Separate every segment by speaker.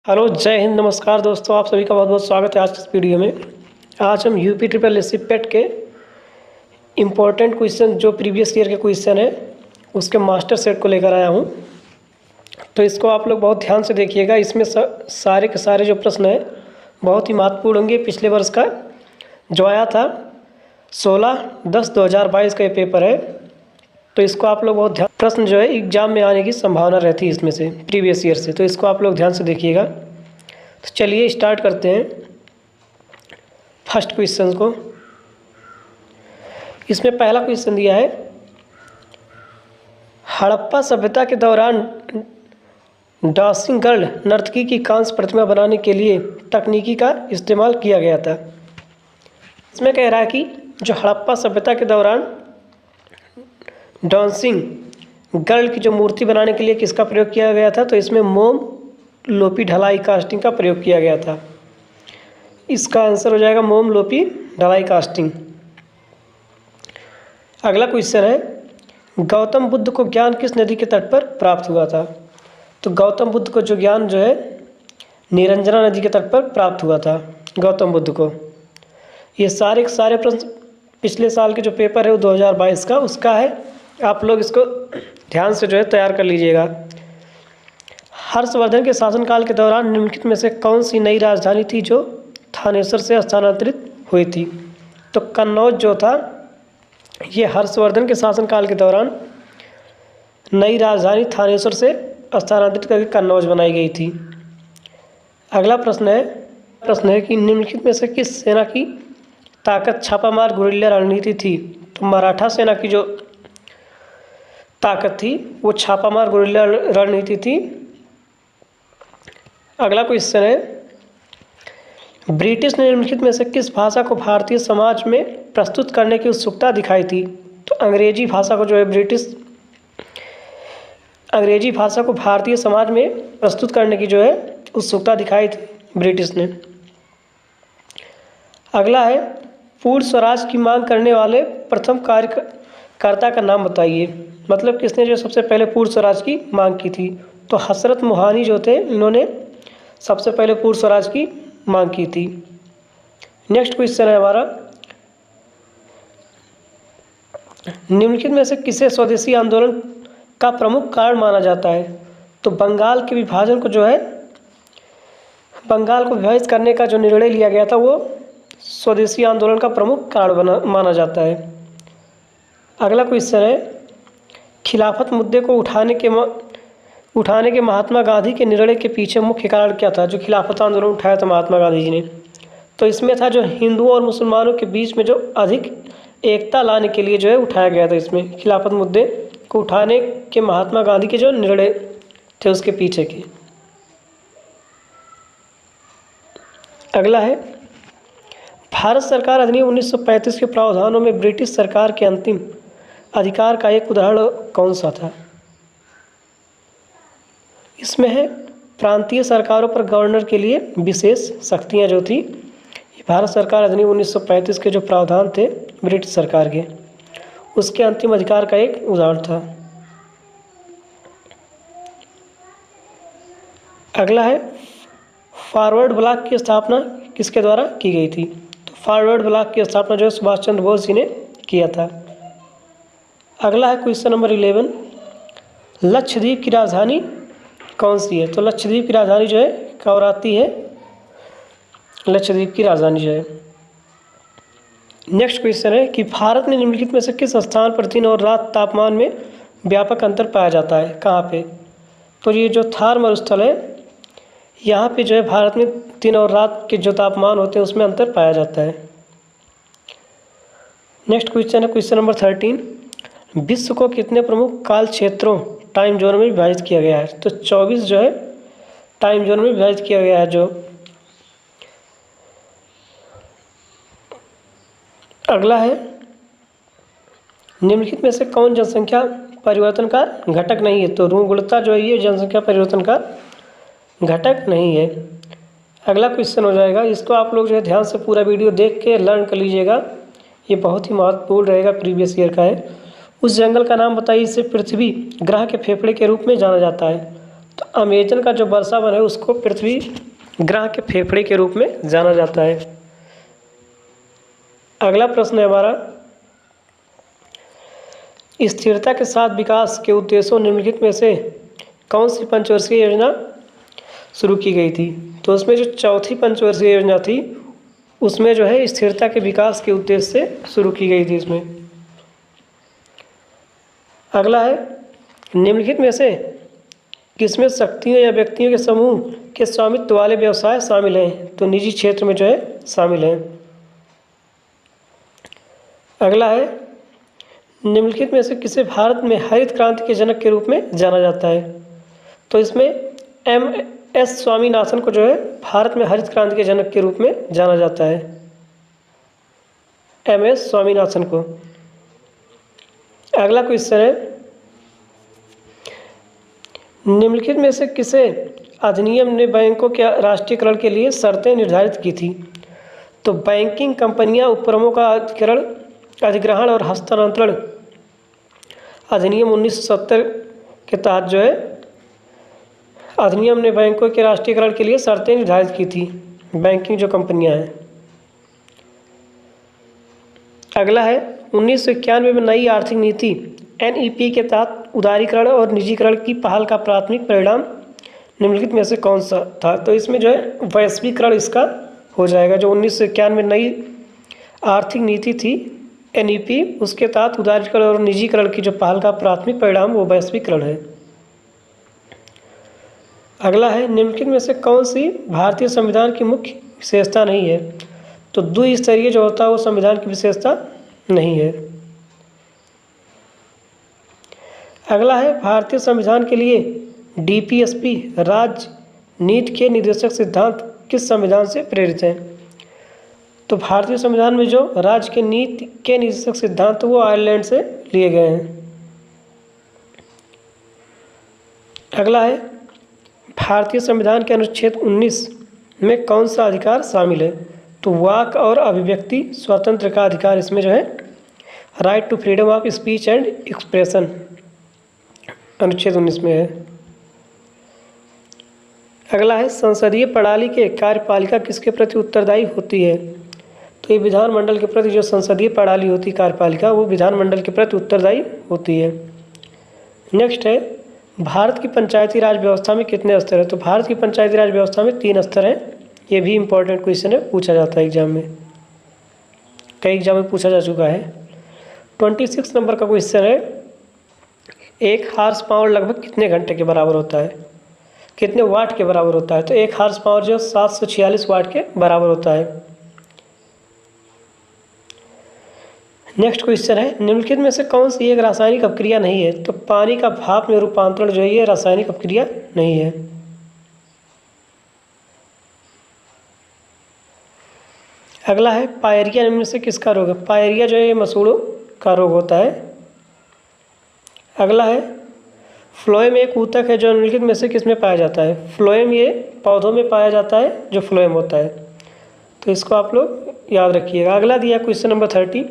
Speaker 1: Hello, जय हिंद, नमस्कार दोस्तों। आप सभी का बहुत बहुत स्वागत है आज की इस वीडियो में। आज हम यूपी ट्रिपल एससी पेट के इम्पोर्टेंट क्वेश्चन जो प्रीवियस ईयर के क्वेश्चन है उसके मास्टर सेट को लेकर आया हूँ। तो इसको आप लोग बहुत ध्यान से देखिएगा। इसमें सारे के सारे जो प्रश्न हैं बहुत ही महत्वपूर्ण होंगे। पिछले वर्ष का जो आया था 16/10/2022 का ये पेपर है, तो इसको आप लोग बहुत ध्यान, प्रश्न जो है एग्जाम में आने की संभावना रहती है इसमें से, प्रीवियस ईयर से, तो इसको आप लोग ध्यान से देखिएगा। तो चलिए स्टार्ट करते हैं फर्स्ट क्वेश्चन को। इसमें पहला क्वेश्चन दिया है, हड़प्पा सभ्यता के दौरान डांसिंग गर्ल नर्तकी की कांस्य प्रतिमा बनाने के लिए तकनीकी का इस्तेमाल किया गया था। इसमें कह रहा है कि जो हड़प्पा सभ्यता के दौरान डांसिंग गर्ल की जो मूर्ति बनाने के लिए किसका प्रयोग किया गया था, तो इसमें मोम लोपी ढलाई कास्टिंग का प्रयोग किया गया था। इसका आंसर हो जाएगा मोम लोपी ढलाई कास्टिंग। अगला क्वेश्चन है, गौतम बुद्ध को ज्ञान किस नदी के तट पर प्राप्त हुआ था। तो गौतम बुद्ध को जो ज्ञान जो है निरंजना नदी के तट पर प्राप्त हुआ था गौतम बुद्ध को। ये सारे के सारे प्रश्न पिछले साल के जो पेपर है वो 2022 का उसका है। आप लोग इसको ध्यान से जो है तैयार कर लीजिएगा। हर्षवर्धन के शासनकाल के दौरान निम्नलिखित में से कौन सी नई राजधानी थी जो थानेसर से स्थानांतरित हुई थी। तो कन्नौज जो था ये हर्षवर्धन के शासनकाल के दौरान नई राजधानी थानेसर से स्थानांतरित करके कन्नौज बनाई गई थी। अगला प्रश्न है कि निम्नलिखित में से किस सेना की ताकत छापामार गुरिल्ला रणनीति थी। तो मराठा सेना की जो ताकत थी वो छापामार गुरिल्ला रणनीति थी। अगला क्वेश्चन है, ब्रिटिश ने निम्नलिखित में से किस भाषा को भारतीय समाज में प्रस्तुत करने की उत्सुकता दिखाई थी। तो अंग्रेजी भाषा को जो है अंग्रेजी भाषा को भारतीय समाज में प्रस्तुत करने की जो है उत्सुकता दिखाई थी ब्रिटिश ने। अगला है, पूर्ण स्वराज की मांग करने वाले प्रथम कार्यकर्ता का नाम बताइए। मतलब किसने जो सबसे पहले पूर्ण स्वराज की मांग की थी। तो हसरत मोहानी जो थे इन्होंने सबसे पहले पूर्ण स्वराज की मांग की थी। नेक्स्ट क्वेश्चन है हमारा, निम्नलिखित में से किसे स्वदेशी आंदोलन का प्रमुख कारण माना जाता है। तो बंगाल के विभाजन को जो है बंगाल को विभाजित करने का जो निर्णय लिया गया था वो स्वदेशी आंदोलन का प्रमुख कारण माना जाता है। अगला क्वेश्चन है, खिलाफत मुद्दे को उठाने के महात्मा गांधी के निर्णय के पीछे मुख्य कारण क्या था। जो खिलाफत आंदोलन उठाया था महात्मा गांधी जी ने, तो इसमें था जो हिंदुओं और मुसलमानों के बीच में जो अधिक एकता लाने के लिए जो है उठाया गया था। इसमें खिलाफत मुद्दे को उठाने के महात्मा गांधी के जो निर्णय थे उसके पीछे के। अगला है, भारत सरकार अधिनियम 1935 के प्रावधानों में ब्रिटिश सरकार के अंतिम अधिकार का एक उदाहरण कौन सा था। इसमें है प्रांतीय सरकारों पर गवर्नर के लिए विशेष शक्तियां जो थी। भारत सरकार अधिनियम 1935 के जो प्रावधान थे ब्रिटिश सरकार के उसके अंतिम अधिकार का एक उदाहरण था। अगला है, फॉरवर्ड ब्लॉक की स्थापना किसके द्वारा की गई थी। तो फॉरवर्ड ब्लॉक की स्थापना जो है सुभाष चंद्र बोस जी ने किया था। अगला है क्वेश्चन नंबर 11, लक्षद्वीप की राजधानी कौन सी है। तो लक्षद्वीप की राजधानी जो है कवराती है, लक्षद्वीप की राजधानी जो है। नेक्स्ट क्वेश्चन है कि भारत में निम्नलिखित में से किस स्थान पर दिन और रात तापमान में व्यापक अंतर पाया जाता है, कहाँ पे। तो ये जो थार मरुस्थल है यहाँ पे जो है भारत में दिन और रात के जो तापमान होते हैं उसमें अंतर पाया जाता है। नेक्स्ट क्वेश्चन है क्वेश्चन नंबर 13, विश्व को कितने प्रमुख काल क्षेत्रों टाइम जोन में विभाजित किया गया है। तो 24 जो है टाइम जोन में विभाजित किया गया है जो। अगला है, निम्नलिखित में से कौन जनसंख्या परिवर्तन का घटक नहीं है। तो रुग्णता जो है ये जनसंख्या परिवर्तन का घटक नहीं है। अगला क्वेश्चन हो जाएगा, इसको आप लोग जो है ध्यान से पूरा वीडियो देख के लर्न कर लीजिएगा, ये बहुत ही महत्वपूर्ण रहेगा, प्रीवियस ईयर का है। उस जंगल का नाम बताइए जिसे पृथ्वी ग्रह के फेफड़े के रूप में जाना जाता है। तो अमेजन का जो वर्षा वन है उसको पृथ्वी ग्रह के फेफड़े के रूप में जाना जाता है। अगला प्रश्न है हमारा, स्थिरता के साथ विकास के उद्देश्यों निम्नलिखित में से कौन सी पंचवर्षीय योजना शुरू की गई थी? तो उसमें जो चौथी पंचवर्षीय योजना थी उसमें जो है स्थिरता के विकास के उद्देश्य से शुरू की गई थी इसमें। अगला है, निम्नलिखित में से किसमें शक्तियों या व्यक्तियों के समूह के स्वामित्व वाले व्यवसाय शामिल हैं? तो निजी क्षेत्र में जो है शामिल हैं। अगला है, निम्नलिखित में से किसे भारत में हरित क्रांति के जनक के रूप में जाना जाता है? तो इसमें एम.एस. स्वामीनाथन को जो है भारत में हरित क्रांति के जनक के रूप में जाना जाता है, एम.एस. स्वामीनाथन को। अगला क्वेश्चन है, निम्नलिखित में से किसे अधिनियम ने बैंकों के राष्ट्रीयकरण के लिए शर्तें निर्धारित की थी? तो बैंकिंग कंपनियां उपक्रमों का अधिग्रहण और हस्तांतरण अधिनियम 1970 के तहत जो है अधिनियम ने बैंकों के राष्ट्रीयकरण के लिए शर्तें निर्धारित की थी, बैंकिंग जो कंपनियां हैं। अगला है, 1991 में नई आर्थिक नीति NEP के तहत उदारीकरण और निजीकरण की पहल का प्राथमिक परिणाम निम्नलिखित में से कौन सा था? तो इसमें जो है वैश्वीकरण इसका हो जाएगा। जो 1991 में नई आर्थिक नीति थी NEP, उसके तहत उदारीकरण और निजीकरण की जो पहल का प्राथमिक परिणाम वो वैश्वीकरण है। अगला है, निम्नलिखित में से कौन सी भारतीय संविधान की मुख्य विशेषता नहीं है? तो द्विस्तरीय जो होता है वो संविधान की विशेषता नहीं है। अगला है, भारतीय संविधान के लिए DPSP राजनीति के निर्देशक सिद्धांत किस संविधान से प्रेरित हैं? तो भारतीय संविधान में जो राज्य के नीति के निर्देशक सिद्धांत वो आयरलैंड से लिए गए हैं। अगला है, भारतीय संविधान के अनुच्छेद 19 में कौन सा अधिकार शामिल है? तो वाक और अभिव्यक्ति स्वतंत्र का अधिकार इसमें जो है right to freedom of speech and expression अनुच्छेद 19 में है। अगला है, संसदीय प्रणाली के कार्यपालिका किसके प्रति उत्तरदायी होती है? तो ये विधानमंडल के प्रति जो संसदीय प्रणाली होती है कार्यपालिका वो विधानमंडल के प्रति उत्तरदायी होती है। नेक्स्ट है, भारत की पंचायती राज व्यवस्था में कितने स्तर हैं? तो भारत की पंचायती राज व्यवस्था में 3 स्तर हैं। ये भी इम्पोर्टेंट क्वेश्चन है, पूछा जाता है एग्जाम में, कई एग्जाम में पूछा जा चुका है। 26 नंबर का क्वेश्चन है, 1 हार्स पावर लगभग कितने घंटे के बराबर होता है, कितने वाट के बराबर होता है? तो 1 हार्स पावर जो 746 वाट के बराबर होता है। नेक्स्ट क्वेश्चन है, निम्नलिखित में से कौन सी एक रासायनिक अपक्रिया नहीं है? तो पानी का भाप में रूपांतरण जो है ये रासायनिक अपक्रिया नहीं है। अगला है, पायरिया निम्न से किसका रोग है? पायरिया जो है ये मसूड़ों का रोग होता है। अगला है, फ्लोएम एक ऊतक है जो निम्नलिखित में से किस में पाया जाता है? फ्लोएम ये पौधों में पाया जाता है जो फ्लोएम होता है, तो इसको आप लोग याद रखिएगा। अगला दिया क्वेश्चन नंबर 30,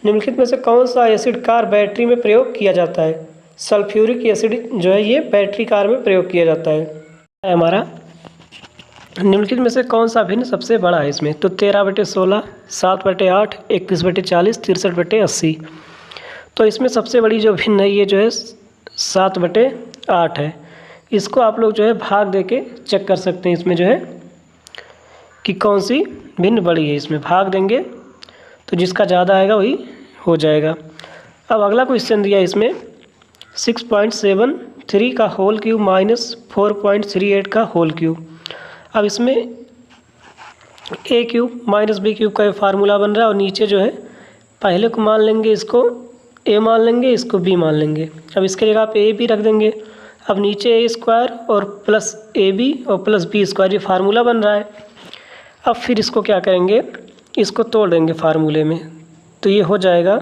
Speaker 1: निम्नलिखित में से कौन सा एसिड कार बैटरी में प्रयोग किया जाता है? सल्फ्यूरिक एसिड जो है ये बैटरी कार में प्रयोग किया जाता है। हमारा निम्नलिखित में से कौन सा भिन्न सबसे बड़ा है इसमें? तो 13/16, 7/8, 21/40, 63/80। तो इसमें सबसे बड़ी जो भिन्न है ये जो है 7/8 है। इसको आप लोग जो है भाग दे के चेक कर सकते हैं इसमें जो है कि कौन सी भिन्न बड़ी है। इसमें भाग देंगे तो जिसका ज़्यादा आएगा वही हो जाएगा। अब अगला क्वेश्चन दिया इसमें 6.73 का होल क्यूब माइनस 4.38 का होल क्यूब। अब इसमें a cube minus b cube का फार्मूला बन रहा है और नीचे जो है पहले को मान लेंगे, इसको a मान लेंगे, इसको b मान लेंगे। अब इसके जगह आप a b रख देंगे। अब नीचे a स्क्वायर और प्लस ab और प्लस b स्क्वायर ये फार्मूला बन रहा है। अब फिर इसको क्या करेंगे, इसको तोड़ देंगे फार्मूले में, तो ये हो जाएगा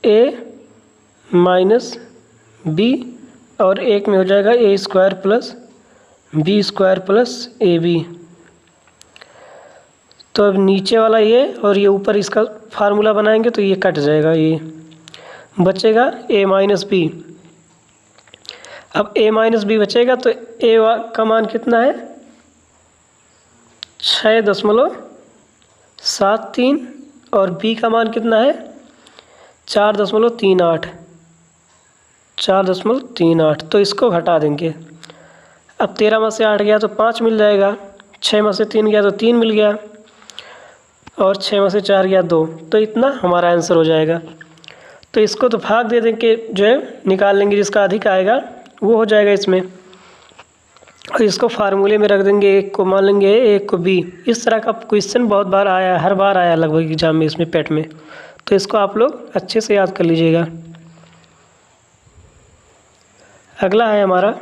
Speaker 1: a माइनस b और एक में हो जाएगा a square plus b square plus ab। तो अब नीचे वाला ये और ये ऊपर इसका फार्मूला बनाएंगे तो ये कट जाएगा, ये बचेगा a माइनस b। अब a माइनस बी बचेगा तो a का मान कितना है 6.73 और b का मान कितना है 4.38 तो इसको घटा देंगे। अब 13 में से 8 गया तो 5 मिल जाएगा, 6 में से 3 गया तो 3 मिल गया और 6 में से 4 गया 2, तो इतना हमारा आंसर हो जाएगा। तो इसको तो भाग दे देंगे, जो है निकाल लेंगे, जिसका अधिक आएगा वो हो जाएगा इसमें, और इसको फार्मूले में रख देंगे, एक को मान लेंगे A, एक को B। इस तरह का क्वेश्चन बहुत बार आया, हर बार आया लगभग एग्जाम में, इसमें पेट में, तो इसको आप लोग अच्छे से याद कर लीजिएगा। अगला है हमारा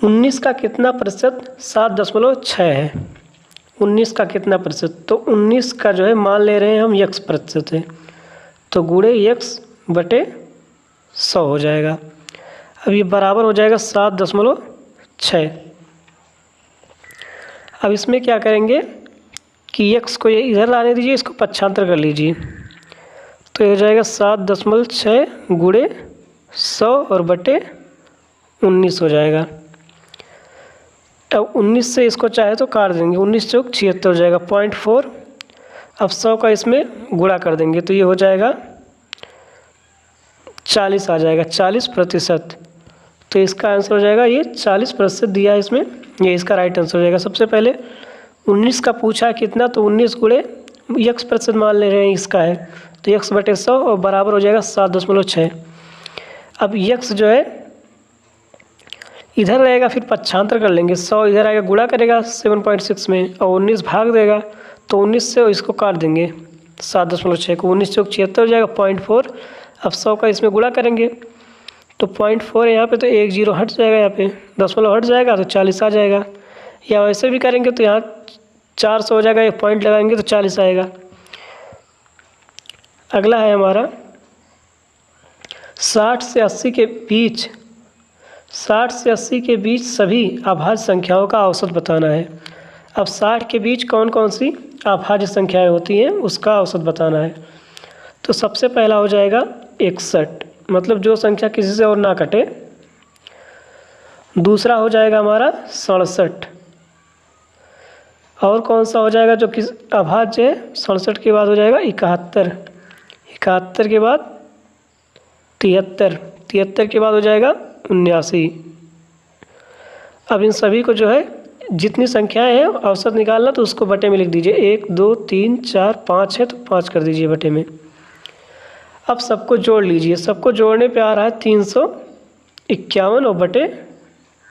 Speaker 1: 19 का कितना प्रतिशत 7.6 है। 19 का कितना प्रतिशत, तो 19 का जो है मान ले रहे हैं हम x प्रतिशत है, तो गुणे x बटे 100 हो जाएगा। अब ये बराबर हो जाएगा 7.6। अब इसमें क्या करेंगे कि x को ये इधर लाने दीजिए, इसको पक्षांतर कर लीजिए, तो ये हो जाएगा 7.6 गुणे 100 और बटे 19 हो जाएगा। अब 19 से इसको चाहे तो काट देंगे, 19 चौक 76 हो जाएगा 0.4। अब 100 का इसमें गुणा कर देंगे तो ये हो जाएगा 40 आ जाएगा, 40%। तो इसका आंसर हो जाएगा ये 40% दिया है इसमें, ये इसका राइट आंसर हो जाएगा। सबसे पहले 19 का पूछा कितना, तो 19 गुणे x प्रतिशत मान ले रहे हैं इसका है, तो x बटे 100 और बराबर हो जाएगा 7.6। अब x जो है इधर रहेगा, फिर पक्षांतर कर लेंगे, 100 इधर आएगा, गुणा करेगा 7.6 में और 19 भाग देगा, तो 19 से इसको काट देंगे 7.6 को, 19 चौक 76 हो जाएगा 0.4। अब 100 का इसमें गुणा करेंगे तो 0.4 है यहाँ पे, तो 1 0 हट जाएगा, यहाँ पे दशमलव हट जाएगा तो 40 आ जाएगा। या वैसे भी करेंगे तो यहाँ 400 हो जाएगा, एक पॉइंट लगाएंगे तो 40 आएगा। अगला है हमारा 60 से 80 के बीच सभी अभाज्य संख्याओं का औसत बताना है। अब 60 के बीच कौन कौन सी अभाज्य संख्याएं होती हैं उसका औसत बताना है। तो सबसे पहला हो जाएगा 61, मतलब जो संख्या किसी से और ना कटे। दूसरा हो जाएगा हमारा 67, और कौन सा हो जाएगा जो किस अभाज्य है, 67 के बाद हो जाएगा 71, 71 के बाद 73, 73 के बाद हो जाएगा 79। अब इन सभी को जो है जितनी संख्याएं हैं औसत निकालना, तो उसको बटे में लिख दीजिए, 1 2 3 4 5 है तो 5 कर दीजिए बटे में। अब सबको जोड़ लीजिए, सबको जोड़ने पे आ रहा है 351 और बटे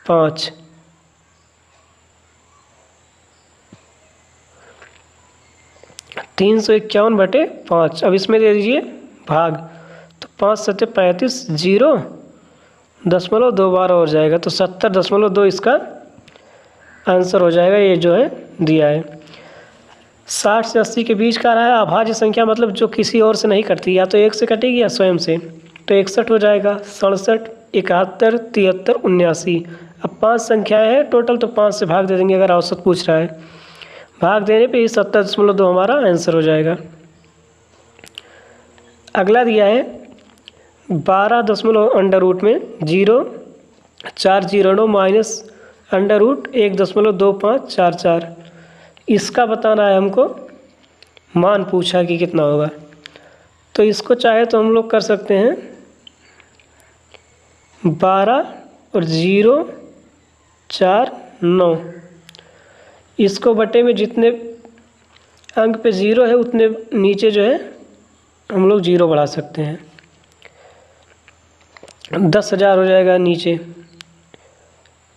Speaker 1: 5। तीन सौ 51 बटे 5। अब इसमें दे दीजिए भाग, तो 5 7 35, 0.2 हो जाएगा, तो 70.2 इसका आंसर हो जाएगा। ये जो है दिया है 60 से 80 के बीच का रहा है अभाज्य संख्या, मतलब जो किसी और से नहीं कटती, या तो एक से कटेगी या स्वयं से, तो 61 हो जाएगा, 67, 71, 73, 79। अब 5 संख्याएं हैं टोटल, तो 5 से भाग दे देंगे अगर औसत पूछ रहा है, भाग देने पे ये 70.2 हमारा आंसर हो जाएगा। अगला दिया है 12 में 0.409 माइनस √1.2544, इसका बताना है हमको, मान पूछा कि कितना होगा। तो इसको चाहे तो हम लोग कर सकते हैं 12 और 0.49, इसको बटे में जितने अंक पे 0 है उतने नीचे जो है हम लोग 0 बढ़ा सकते हैं, 10,000 हो जाएगा नीचे।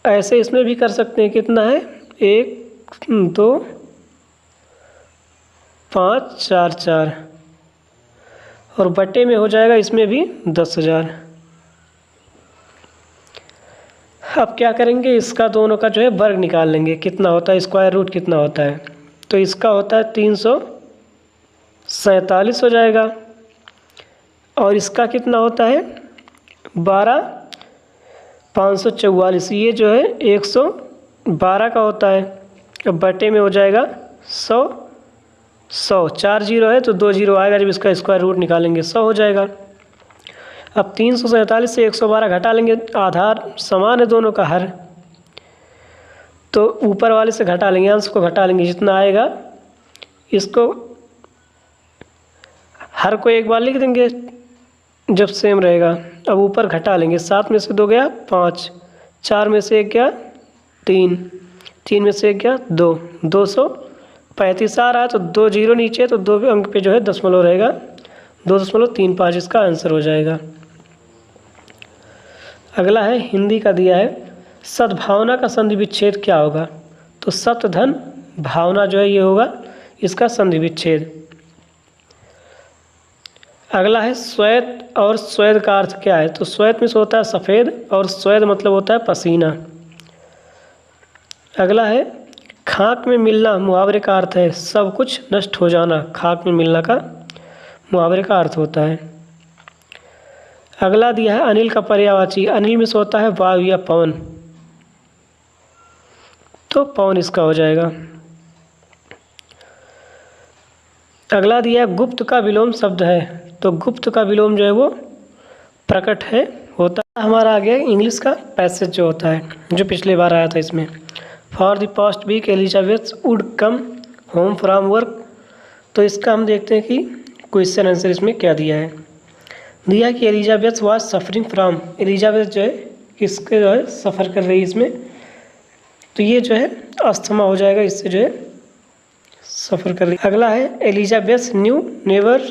Speaker 1: ऐसे इसमें भी कर सकते हैं, कितना है 1 2 5 4 4, और बटे में हो जाएगा इसमें भी 10,000। अब क्या करेंगे, इसका दोनों का जो है वर्ग निकाल लेंगे, कितना होता है, स्क्वायर रूट कितना होता है। तो इसका होता है 347 हो जाएगा, और इसका कितना होता है 12,544, ये जो है 112 का होता है। अब बटे में हो जाएगा 100, 4 0 है तो 2 0 आएगा, जब इसका स्क्वायर रूट निकालेंगे 100 हो जाएगा। अब 347 से 112 घटा लेंगे, आधार समान है दोनों का हर, तो ऊपर वाले से घटा लेंगे, अंश को घटा लेंगे, जितना आएगा इसको हर को एक बार लिख देंगे जब सेम रहेगा। अब ऊपर घटा लेंगे, 7 में से 2 गया 5, 4 में से 1 गया 3, 3 में से 1 गया 2, 235 आ रहा है, तो 2 जीरो नीचे, तो 2 अंक पे जो है दशमलव रहेगा, 2.35 इसका आंसर हो जाएगा। अगला है हिंदी का दिया है, सद्भावना का संधि विच्छेद क्या होगा? तो सत धन भावना जो है ये होगा इसका संधि विच्छेद। अगला है श्वेत और श्वेत का अर्थ क्या है? तो श्वेत में से होता है सफ़ेद और श्वेत मतलब होता है पसीना। अगला है खाक में मिलना मुहावरे का अर्थ है सब कुछ नष्ट हो जाना, खाक में मिलना का मुहावरे का अर्थ होता है। अगला दिया है अनिल का पर्यायवाची, अनिल में से होता है वायु या पवन, तो पवन इसका हो जाएगा। अगला दिया है गुप्त का विलोम शब्द है, तो गुप्त का विलोम जो है वो प्रकट है होता है। हमारा आ गया इंग्लिश का पैसेज जो होता है, जो पिछले बार आया था इसमें, for the past week Elizabeth would come home from work, तो इसका हम देखते हैं कि क्वेश्चन आंसर इसमें क्या दिया है। दिया है कि Elizabeth was suffering from, Elizabeth जो है किसके जो है सफ़र कर रही है इसमें, तो ये जो है अस्थमा हो जाएगा, इससे जो है सफ़र कर रही। अगला है Elizabeth new never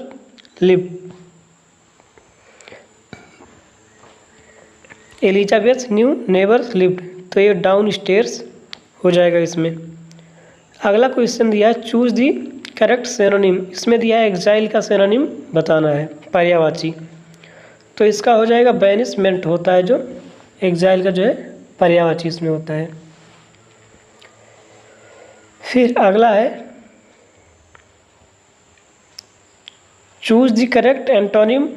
Speaker 1: live, Elizabeth new never lived, तो ये डाउन स्टेयर्स हो जाएगा इसमें। अगला क्वेश्चन दिया है चूज दी करेक्ट सिनोनिम, इसमें दिया है एग्जाइल का सिनोनिम बताना है पर्यायवाची, तो इसका हो जाएगा बैनिशमेंट होता है, जो एग्जाइल का जो है पर्यायवाची इसमें होता है। फिर अगला है चूज दी करेक्ट एंटोनिम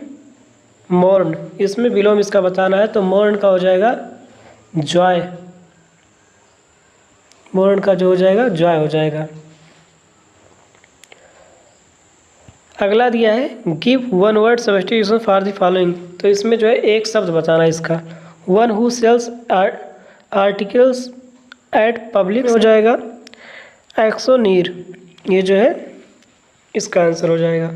Speaker 1: मोर्न, इसमें विलोम इसका बताना है, तो मोर्न का हो जाएगा जॉय, मोर्न का जो हो जाएगा जॉय हो जाएगा। अगला दिया है give one word substitution for the following, तो इसमें जो है एक शब्द बताना है इसका, one who sells articles at public हो जाएगा एक्सोनीर, ये जो है इसका आंसर हो जाएगा।